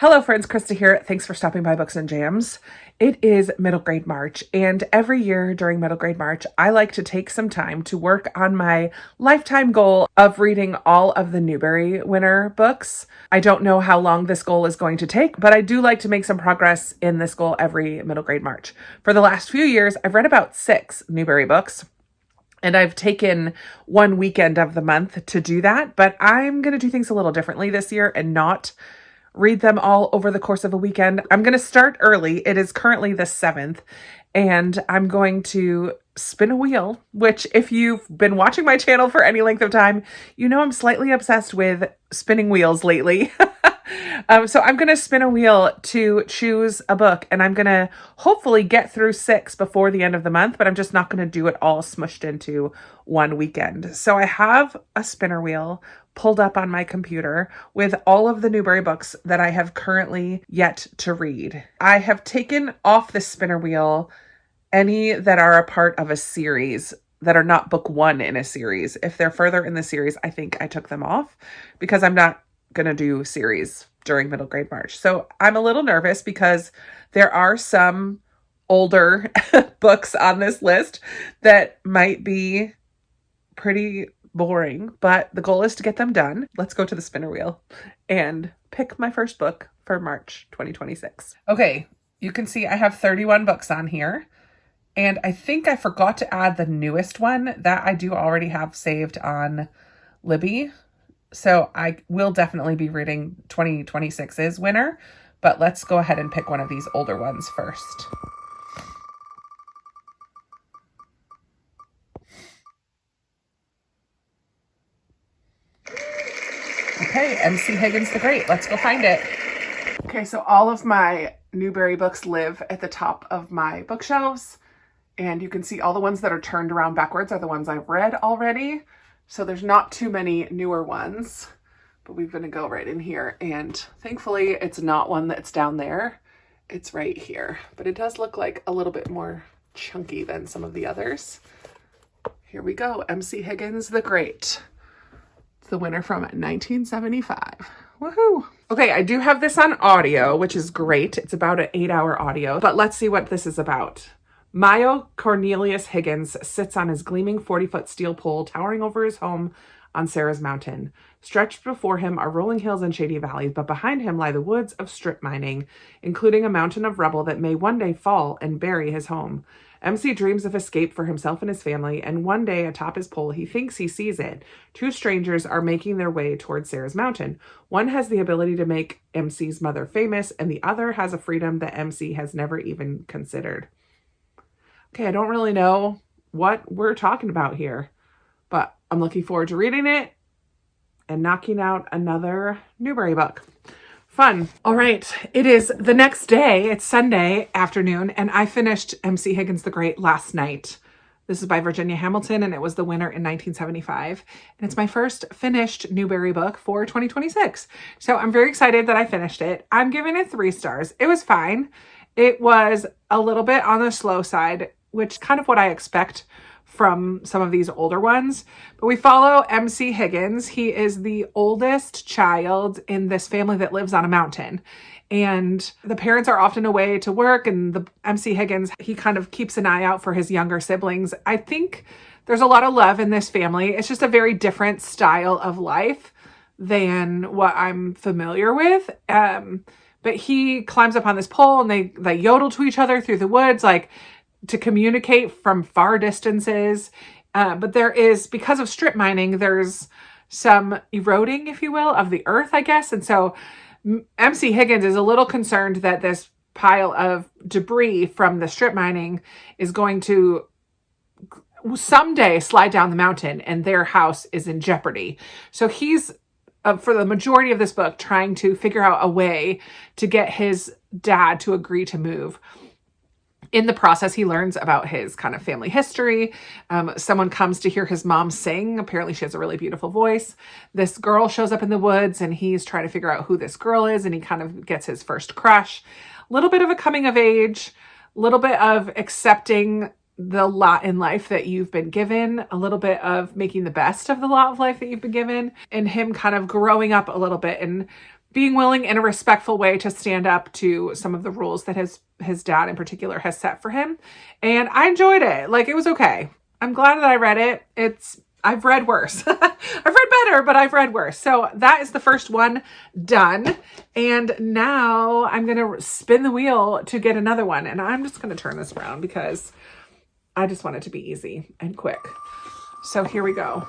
Hello friends, Krista here. Thanks for stopping by Books and Jams. It is middle grade March, and every year during middle grade March, I like to take some time to work on my lifetime goal of reading all of the Newbery winner books. I don't know how long this goal is going to take, but I do like to make some progress in this goal every middle grade March. For the last few years, I've read about 6 Newbery books. And I've taken one weekend of the month to do that, but I'm going to do things a little differently this year and not read them all over the course of a weekend. I'm going to start early. It is currently the 7th, and I'm going to spin a wheel, which if you've been watching my channel for any length of time, you know I'm slightly obsessed with spinning wheels lately. So I'm going to spin a wheel to choose a book, and I'm going to hopefully get through 6 before the end of the month, but I'm just not going to do it all smushed into one weekend. So I have a spinner wheel pulled up on my computer with all of the Newbery books that I have currently yet to read. I have taken off the spinner wheel any that are a part of a series that are not book 1 in a series. If they're further in the series, I think I took them off because I'm not going to do series during middle grade March. So I'm a little nervous because there are some older books on this list that might be pretty boring, but the goal is to get them done. Let's go to the spinner wheel and pick my first book for March 2026. Okay, you can see I have 31 books on here, and I think I forgot to add the newest one that I do already have saved on Libby. So I will definitely be reading 2026's winner, but let's go ahead and pick one of these older ones first. Okay, MC Higgins the Great. Let's go find it. Okay, so all of my Newbery books live at the top of my bookshelves, and you can see all the ones that are turned around backwards are the ones I've read already. So there's not too many newer ones, but we're going to go right in here, and thankfully it's not one that's down there. It's right here, but it does look like a little bit more chunky than some of the others. Here we go, MC Higgins the Great. The winner from 1975. Woohoo! Okay, I do have this on audio, which is great. It's about an 8-hour audio, but let's see what this is about. Mayo Cornelius Higgins sits on his gleaming 40-foot steel pole towering over his home on Sarah's Mountain. Stretched before him are rolling hills and shady valleys, but behind him lie the woods of strip mining, including a mountain of rubble that may one day fall and bury his home. MC dreams of escape for himself and his family, and one day atop his pole, he thinks he sees it. 2 strangers are making their way towards Sarah's Mountain. One has the ability to make MC's mother famous, and the other has a freedom that MC has never even considered. Okay, I don't really know what we're talking about here, but I'm looking forward to reading it and knocking out another Newbery book. Fun. All right. It is the next day. It's Sunday afternoon, and I finished MC Higgins the Great last night. This is by Virginia Hamilton, and it was the winner in 1975. And it's my first finished Newbery book for 2026. So I'm very excited that I finished it. I'm giving it 3 stars. It was fine. It was a little bit on the slow side, which is kind of what I expect from some of these older ones. But we follow MC Higgins. He is the oldest child in this family that lives on a mountain. And the parents are often away to work, and the MC Higgins, he kind of keeps an eye out for his younger siblings. I think there's a lot of love in this family. It's just a very different style of life than what I'm familiar with. But he climbs up on this pole, and they yodel to each other through the woods, like to communicate from far distances. But there is, because of strip mining, there's some eroding, if you will, of the earth, I guess. And so MC Higgins is a little concerned that this pile of debris from the strip mining is going to someday slide down the mountain, and their house is in jeopardy. So he's, for the majority of this book, trying to figure out a way to get his dad to agree to move. In the process, he learns about his kind of family history. Someone comes to hear his mom sing. Apparently, she has a really beautiful voice. This girl shows up in the woods, and he's trying to figure out who this girl is, and he kind of gets his first crush. A little bit of a coming of age, a little bit of accepting the lot in life that you've been given, a little bit of making the best of the lot of life that you've been given, and him kind of growing up a little bit and being willing in a respectful way to stand up to some of the rules that his dad in particular has set for him. And I enjoyed it. Like, it was okay. I'm glad that I read it. I've read worse. I've read better, but I've read worse. So that is the first one done. And now I'm going to spin the wheel to get another one. And I'm just going to turn this around because I just want it to be easy and quick. So here we go.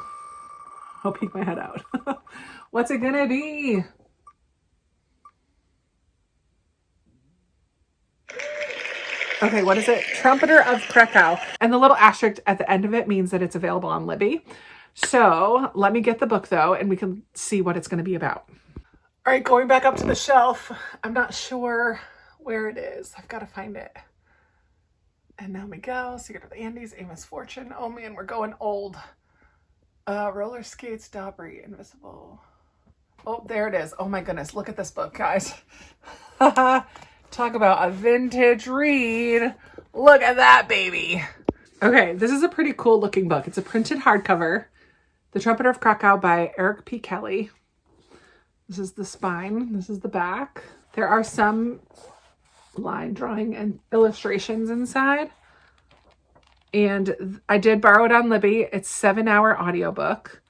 I'll peek my head out. What's it going to be? Okay, what is it? Trumpeter of Krakow. And the little asterisk at the end of it means that it's available on Libby. So let me get the book though, and we can see what it's going to be about. All right, going back up to the shelf. I'm not sure where it is. I've got to find it. And now Miguel, Secret of the Andes, Amos Fortune. Oh man, we're going old. Roller Skates, Dobry, Invisible. Oh, there it is. Oh my goodness, look at this book, guys. Talk about a vintage read. Look at that, baby. Okay, this is a pretty cool looking book. It's a printed hardcover. The Trumpeter of Krakow by Eric P. Kelly. This is the spine. This is the back. There are some line drawing and illustrations inside. And I did borrow it on Libby. It's 7-hour audiobook.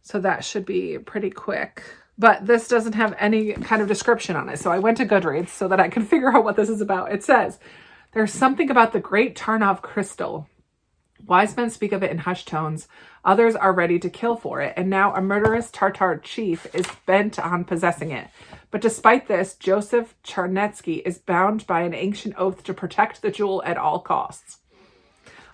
So that should be pretty quick. But this doesn't have any kind of description on it. So I went to Goodreads so that I could figure out what this is about. It says, there's something about the great Tarnov crystal. Wise men speak of it in hushed tones. Others are ready to kill for it. And now a murderous Tartar chief is bent on possessing it. But despite this, Joseph Charnetsky is bound by an ancient oath to protect the jewel at all costs.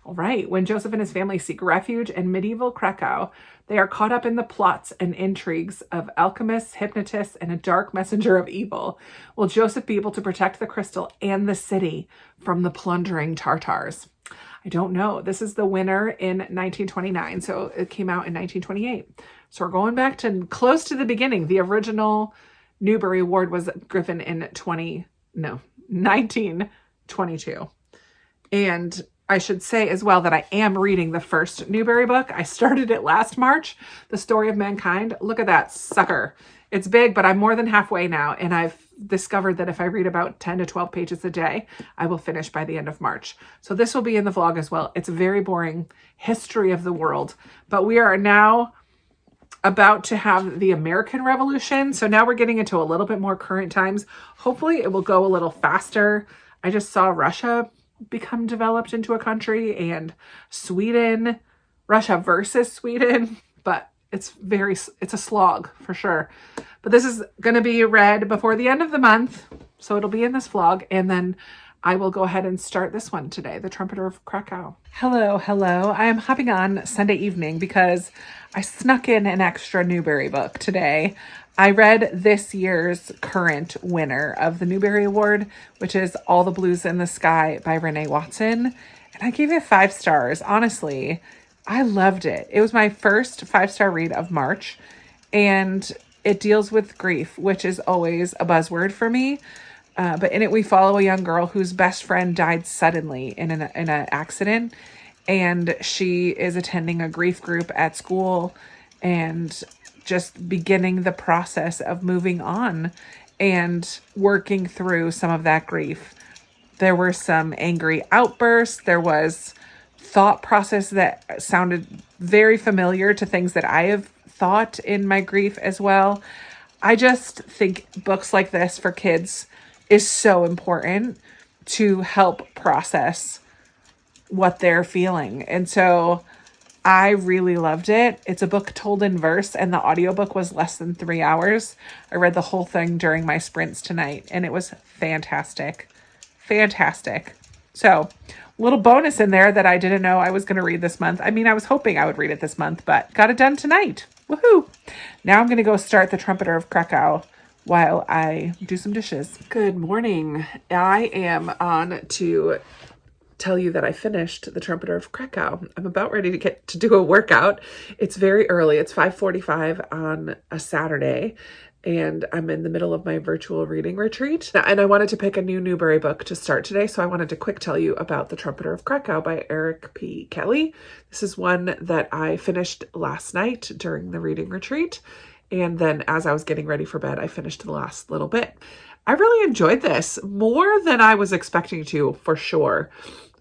All right, when Joseph and his family seek refuge in medieval Krakow, they are caught up in the plots and intrigues of alchemists, hypnotists, and a dark messenger of evil. Will Joseph be able to protect the crystal and the city from the plundering Tartars? I don't know. This is the winner in 1929, so it came out in 1928. So we're going back to close to the beginning. The original Newbery Award was given in 1922. And I should say as well that I am reading the first Newbery book. I started it last March, The Story of Mankind. Look at that sucker. It's big, but I'm more than halfway now. And I've discovered that if I read about 10 to 12 pages a day, I will finish by the end of March. So this will be in the vlog as well. It's a very boring history of the world, but we are now about to have the American Revolution. So now we're getting into a little bit more current times. Hopefully it will go a little faster. I just saw Russia become developed into a country, and Russia versus Sweden, but it's a slog for sure. But this is going to be read before the end of the month, so it'll be in this vlog, and then I will go ahead and start this one today, The Trumpeter of Krakow. Hello. I am hopping on Sunday evening because I snuck in an extra Newbery book today. I read this year's current winner of the Newbery Award, which is All the Blues in the Sky by Renee Watson. And I gave it 5 stars. Honestly, I loved it. It was my first 5-star read of March, and it deals with grief, which is always a buzzword for me. But in it, we follow a young girl whose best friend died suddenly in an accident, and she is attending a grief group at school and just beginning the process of moving on and working through some of that grief. There were some angry outbursts. There was thought process that sounded very familiar to things that I have thought in my grief as well. I just think books like this for kids is so important to help process what they're feeling. And so I really loved it. It's a book told in verse, and the audiobook was less than 3 hours. I read the whole thing during my sprints tonight, and it was fantastic. Fantastic. So, little bonus in there that I didn't know I was going to read this month. I mean, I was hoping I would read it this month, but got it done tonight. Woohoo! Now I'm going to go start The Trumpeter of Krakow while I do some dishes. Good morning. I am on to tell you that I finished The Trumpeter of Krakow. I'm about ready to get to do a workout. It's very early. It's 5:45 on a Saturday, and I'm in the middle of my virtual reading retreat. And I wanted to pick a new Newbery book to start today, so I wanted to quick tell you about The Trumpeter of Krakow by Eric P. Kelly. This is one that I finished last night during the reading retreat, And then as I was getting ready for bed, I finished the last little bit. I really enjoyed this more than I was expecting to, for sure.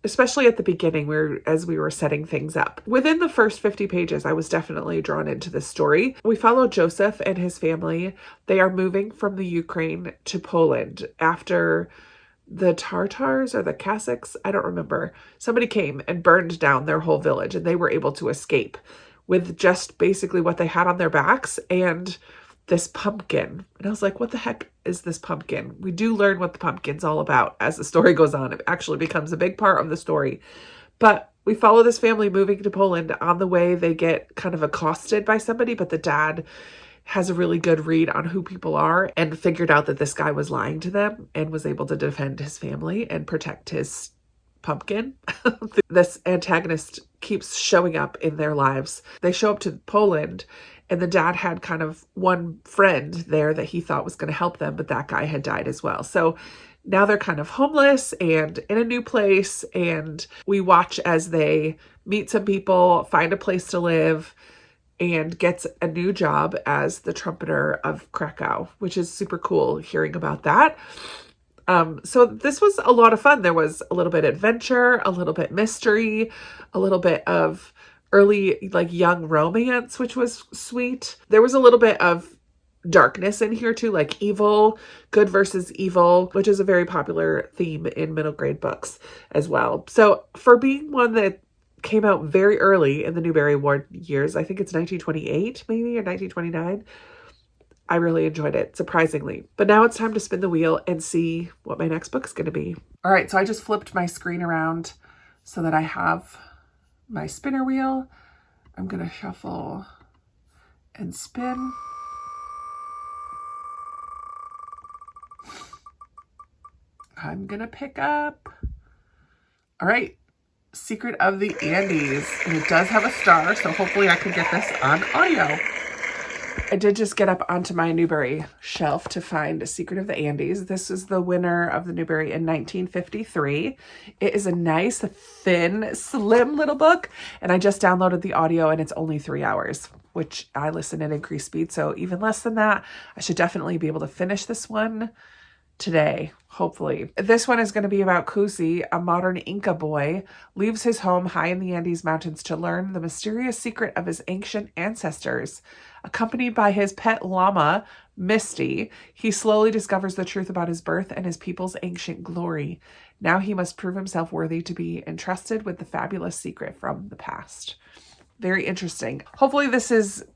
Especially at the beginning, as we were setting things up. Within the first 50 pages, I was definitely drawn into this story. We follow Joseph and his family. They are moving from the Ukraine to Poland after the Tartars or the Cossacks, I don't remember. Somebody came and burned down their whole village, and they were able to escape with just basically what they had on their backs and this pumpkin. And I was like, what the heck is this pumpkin? We do learn what the pumpkin's all about as the story goes on. It actually becomes a big part of the story. But we follow this family moving to Poland. On the way, they get kind of accosted by somebody, but the dad has a really good read on who people are and figured out that this guy was lying to them and was able to defend his family and protect his pumpkin. This antagonist keeps showing up in their lives. They show up to Poland, and the dad had kind of one friend there that he thought was going to help them, but that guy had died as well. So now they're kind of homeless and in a new place, and we watch as they meet some people, find a place to live, and gets a new job as the Trumpeter of Krakow, which is super cool hearing about that. So this was a lot of fun. There was a little bit adventure, a little bit mystery, a little bit of early, like, young romance, which was sweet. There was a little bit of darkness in here too, like evil, good versus evil, which is a very popular theme in middle grade books as well. So for being one that came out very early in the Newbery Award years, I think it's 1928 maybe, or 1929, I really enjoyed it, surprisingly. But now it's time to spin the wheel and see what my next book's going to be. All right, so I just flipped my screen around so that I have my spinner wheel. I'm going to shuffle and spin. I'm going to pick up, all right, Secret of the Andes. And it does have a star, so hopefully I can get this on audio. I did just get up onto my Newbery shelf to find Secret of the Andes. This is the winner of the Newbery in 1953. It is a nice, thin, slim little book, and I just downloaded the audio, and it's only 3 hours, which I listen at increased speed, so even less than that. I should definitely be able to finish this one today, hopefully. This one is going to be about Cusi, a modern Inca boy, leaves his home high in the Andes Mountains to learn the mysterious secret of his ancient ancestors. Accompanied by his pet llama, Misty, he slowly discovers the truth about his birth and his people's ancient glory. Now he must prove himself worthy to be entrusted with the fabulous secret from the past. Very interesting. Hopefully this is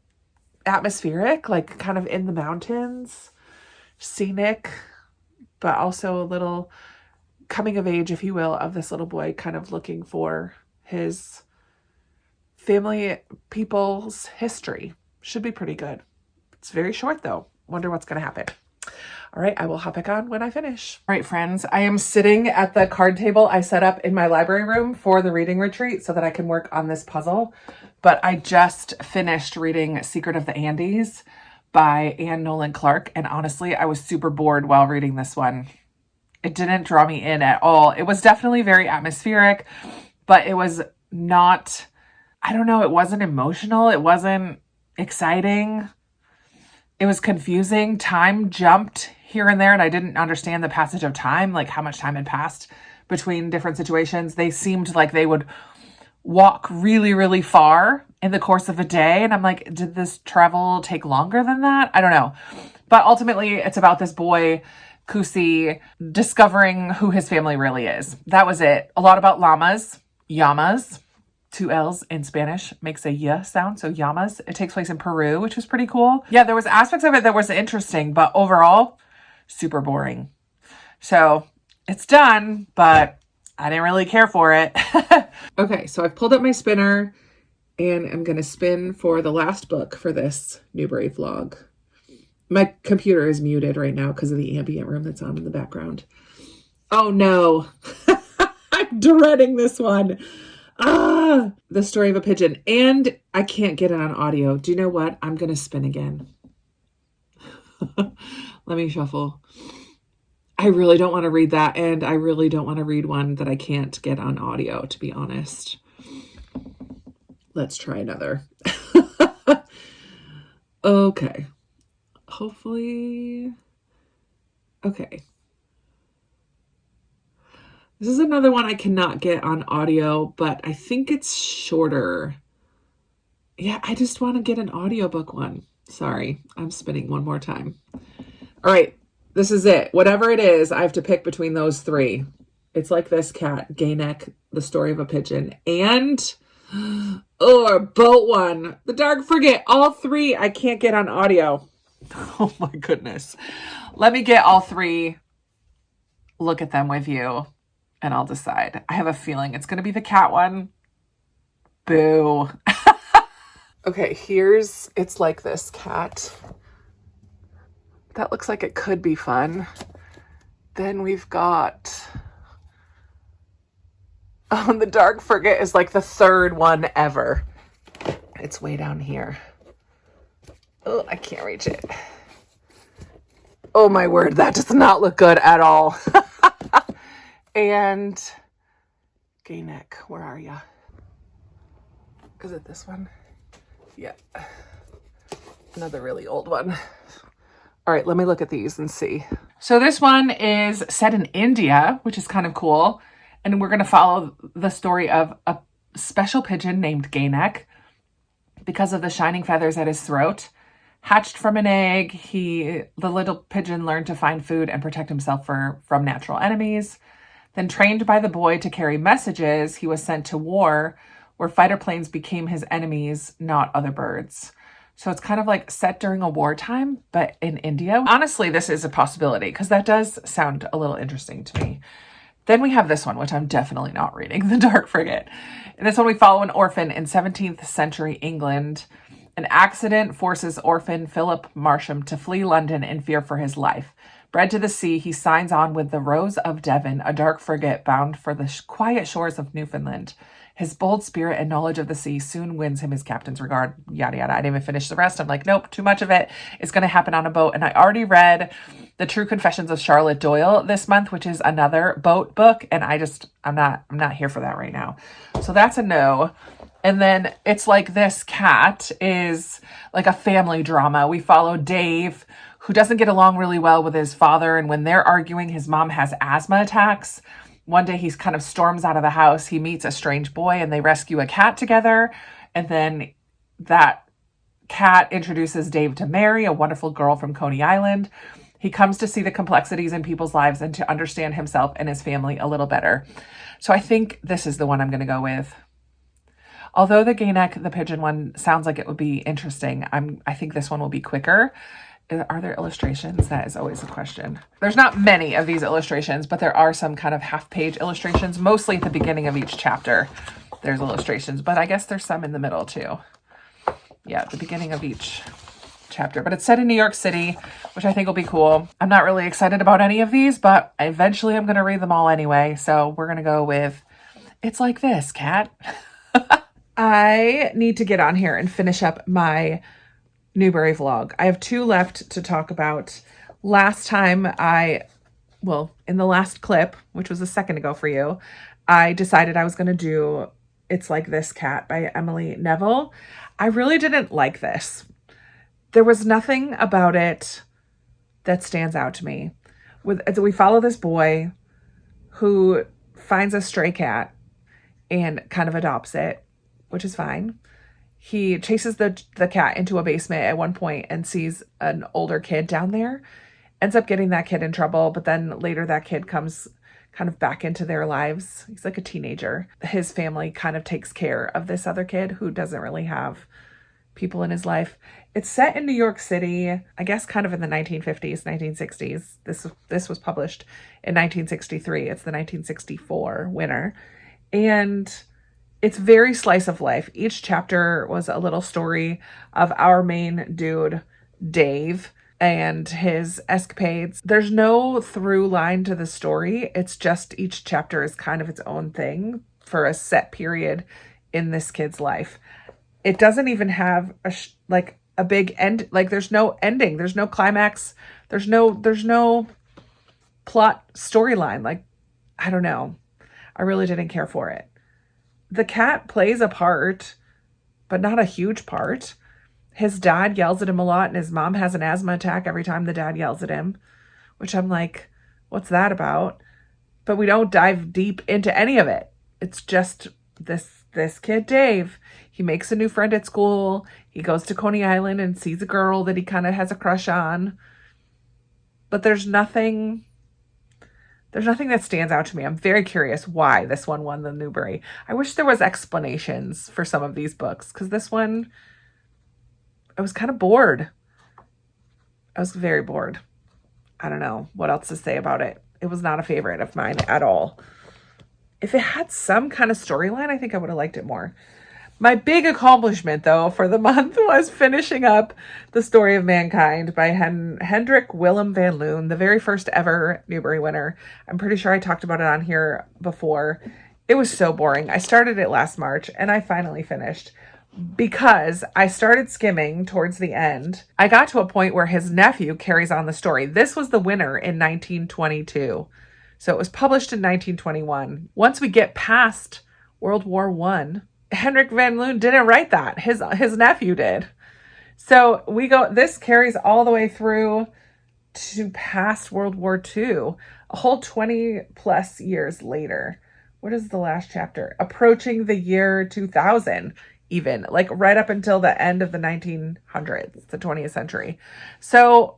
atmospheric, like kind of in the mountains, scenic, but also a little coming of age, if you will, of this little boy kind of looking for his family, people's history. Should be pretty good. It's very short though. Wonder what's going to happen. All right, I will hop back on when I finish. All right, friends, I am sitting at the card table I set up in my library room for the reading retreat so that I can work on this puzzle. But I just finished reading Secret of the Andes by Anne Nolan Clark. And honestly, I was super bored while reading this one. It didn't draw me in at all. It was definitely very atmospheric, but it was not, I don't know, it wasn't emotional. It wasn't exciting. It was confusing. Time jumped here and there, and I didn't understand the passage of time, like how much time had passed between different situations. They seemed like they would walk really, really far in the course of a day. And I'm like, did this travel take longer than that? I don't know. But ultimately, it's about this boy, Cusi, discovering who his family really is. That was it. A lot about llamas, llamas. 2 L's in Spanish makes a y sound, so llamas. It takes place in Peru, which was pretty cool. Yeah, there was aspects of it that was interesting, but overall, super boring. So it's done, but I didn't really care for it. Okay, so I've pulled up my spinner, and I'm going to spin for the last book for this Newbery vlog. My computer is muted right now because of the ambient room that's on in the background. Oh no, I'm dreading this one. The Story of a Pigeon. And I can't get it on audio. Do you know what? I'm going to spin again. Let me shuffle. I really don't want to read that. And I really don't want to read one that I can't get on audio, to be honest. Let's try another. Okay. Hopefully. Okay. This is another one I cannot get on audio, but I think it's shorter. Yeah, I just want to get an audiobook one. Sorry, I'm spinning one more time. All right, this is it. Whatever it is, I have to pick between those three. It's Like This Cat, Gay Neck, The Story of a Pigeon, and a boat one. The Dark Frigate. All three I can't get on audio. Oh my goodness. Let me get all three, look at them with you, and I'll decide. I have a feeling it's going to be the cat one. Boo. Okay, here's It's Like This Cat. That looks like it could be fun. Then we've got... Oh, The Dark Frigate is like the third one ever. It's way down here. Oh, I can't reach it. Oh my word, that does not look good at all. And Gay Neck, where are ya? Is it this one? Yeah. Another really old one. All right, let me look at these and see. So this one is set in India, which is kind of cool. And we're going to follow the story of a special pigeon named Gay Neck because of the shining feathers at his throat. Hatched from an egg, the little pigeon learned to find food and protect himself from natural enemies. Then trained by the boy to carry messages, he was sent to war where fighter planes became his enemies, not other birds. So it's kind of like set during a wartime, but in India. Honestly, this is a possibility because that does sound a little interesting to me. Then we have this one, which I'm definitely not reading, The Dark Frigate. In this one, we follow an orphan in 17th century England. An accident forces orphan Philip Marsham to flee London in fear for his life. Bred to the sea, he signs on with the Rose of Devon, a dark frigate bound for the quiet shores of Newfoundland. His bold spirit and knowledge of the sea soon wins him his captain's regard, yada, yada. I didn't even finish the rest. I'm like, nope, too much of it is going to happen on a boat. And I already read The True Confessions of Charlotte Doyle this month, which is another boat book. And I'm not here for that right now. So that's a no. And then It's Like This Cat is like a family drama. We follow Dave, who doesn't get along really well with his father. And when they're arguing, his mom has asthma attacks. One day he kind of storms out of the house. He meets a strange boy and they rescue a cat together. And then that cat introduces Dave to Mary, a wonderful girl from Coney Island. He comes to see the complexities in people's lives and to understand himself and his family a little better. So I think this is the one I'm going to go with. Although the Gay Neck, the pigeon one sounds like it would be interesting, I think this one will be quicker. Are there illustrations? That is always a question. There's not many of these illustrations, but there are some kind of half-page illustrations, mostly at the beginning of each chapter. There's illustrations, but I guess there's some in the middle too. Yeah, at the beginning of each chapter. But it's set in New York City, which I think will be cool. I'm not really excited about any of these, but eventually I'm going to read them all anyway. So we're going to go with It's Like This Cat. I need to get on here and finish up my Newbery vlog. I have 2 left to talk about. Last time in the last clip, which was a second ago for you, I decided I was going to do It's Like This Cat by Emily Neville. I really didn't like this. There was nothing about it that stands out to me. We follow this boy who finds a stray cat and kind of adopts it, which is fine. He chases the cat into a basement at one point and sees an older kid down there, ends up getting that kid in trouble, but then later that kid comes kind of back into their lives. He's like a teenager. His family kind of takes care of this other kid who doesn't really have people in his life. It's set in New York City, I guess kind of in the 1950s, 1960s. This was published in 1963. It's the 1964 winner. And it's very slice of life. Each chapter was a little story of our main dude, Dave, and his escapades. There's no through line to the story. It's just each chapter is kind of its own thing for a set period in this kid's life. It doesn't even have a big end. Like there's no ending. There's no climax. There's no plot storyline. Like, I don't know. I really didn't care for it. The cat plays a part, but not a huge part. His dad yells at him a lot, and his mom has an asthma attack every time the dad yells at him, which I'm like, what's that about? But we don't dive deep into any of it. It's just this kid, Dave. He makes a new friend at school. He goes to Coney Island and sees a girl that he kind of has a crush on. But there's nothing that stands out to me. I'm very curious why this one won the Newbery. I wish there was explanations for some of these books, because this one, I was kind of bored. I was very bored. I don't know what else to say about it. It was not a favorite of mine at all. If it had some kind of storyline, I think I would have liked it more. My big accomplishment, though, for the month was finishing up The Story of Mankind by Hendrik Willem van Loon, the very first ever Newbery winner. I'm pretty sure I talked about it on here before. It was so boring. I started it last March, and I finally finished because I started skimming towards the end. I got to a point where his nephew carries on the story. This was the winner in 1922. So it was published in 1921. Once we get past World War I, Hendrik van Loon didn't write that. His nephew did. So this carries all the way through to past World War II, a whole 20 plus years later. What is the last chapter? Approaching the year 2000, even, like right up until the end of the 1900s, the 20th century. So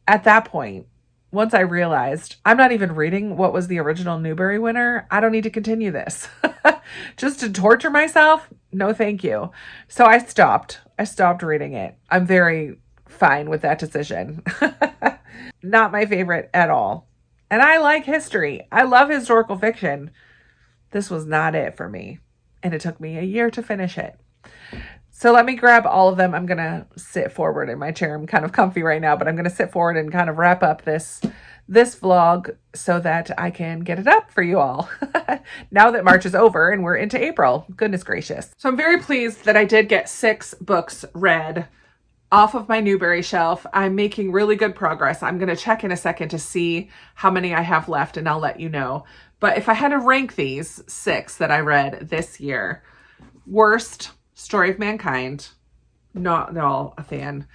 at that point, once I realized I'm not even reading what was the original Newbery winner, I don't need to continue this. Just to torture myself? No, thank you. So I stopped reading it. I'm very fine with that decision. Not my favorite at all. And I like history. I love historical fiction. This was not it for me. And it took me a year to finish it. So let me grab all of them. I'm going to sit forward in my chair. I'm kind of comfy right now, but I'm going to sit forward and kind of wrap up this vlog so that I can get it up for you all. Now that March is over and we're into April. Goodness gracious. So I'm very pleased that I did get 6 books read off of my Newbery shelf. I'm making really good progress. I'm going to check in a second to see how many I have left, and I'll let you know. But if I had to rank these 6 that I read this year, worst, Story of Mankind, not at all a fan.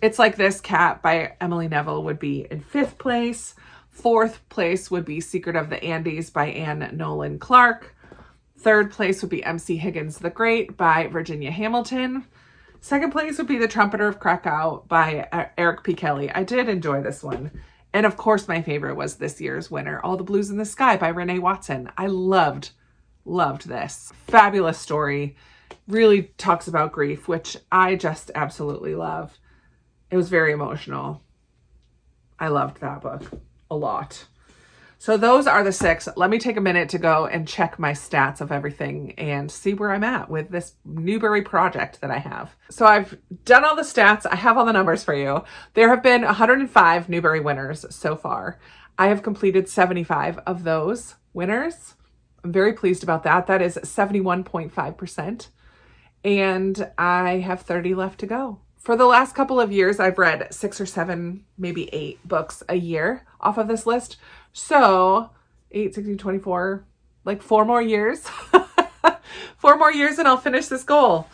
It's Like This Cat by Emily Neville would be in 5th place. 4th place would be Secret of the Andes by Anne Nolan Clark. 3rd place would be MC Higgins the Great by Virginia Hamilton. 2nd place would be The Trumpeter of Krakow by Eric P. Kelly. I did enjoy this one. And of course, my favorite was this year's winner, All the Blues in the Sky by Renee Watson. I loved this. Fabulous story. Really talks about grief, which I just absolutely love. It was very emotional. I loved that book a lot. So those are the 6. Let me take a minute to go and check my stats of everything and see where I'm at with this Newbery project that I have. So I've done all the stats. I have all the numbers for you. There have been 105 Newbery winners so far. I have completed 75 of those winners. I'm very pleased about that. That is 71.5%. And I have 30 left to go. For the last couple of years, I've read 6 or 7, maybe 8 books a year off of this list. So 8, 16, 24, like 4 more years. 4 more years and I'll finish this goal.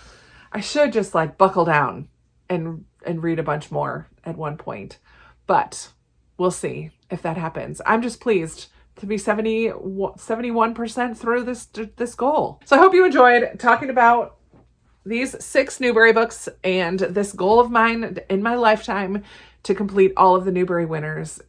I should just like buckle down and read a bunch more at one point. But we'll see if that happens. I'm just pleased to be 71% through this goal. So I hope you enjoyed talking about these 6 Newbery books and this goal of mine in my lifetime to complete all of the Newbery winners.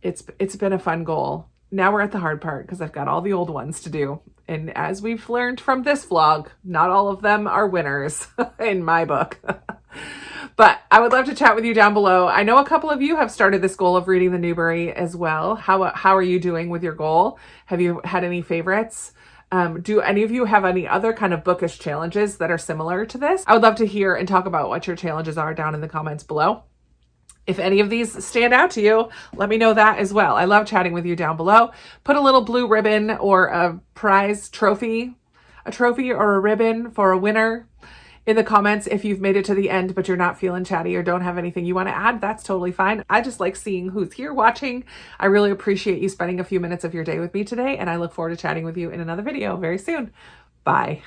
It's been a fun goal. Now we're at the hard part because I've got all the old ones to do. And as we've learned from this vlog, not all of them are winners in my book. But I would love to chat with you down below. I know a couple of you have started this goal of reading the Newbery as well. How are you doing with your goal? Have you had any favorites? Do any of you have any other kind of bookish challenges that are similar to this? I would love to hear and talk about what your challenges are down in the comments below. If any of these stand out to you, let me know that as well. I love chatting with you down below. Put a little blue ribbon or a prize trophy, or a ribbon for a winner in the comments if you've made it to the end, but you're not feeling chatty or don't have anything you want to add. That's totally fine. I just like seeing who's here watching. I really appreciate you spending a few minutes of your day with me today, and I look forward to chatting with you in another video very soon. Bye.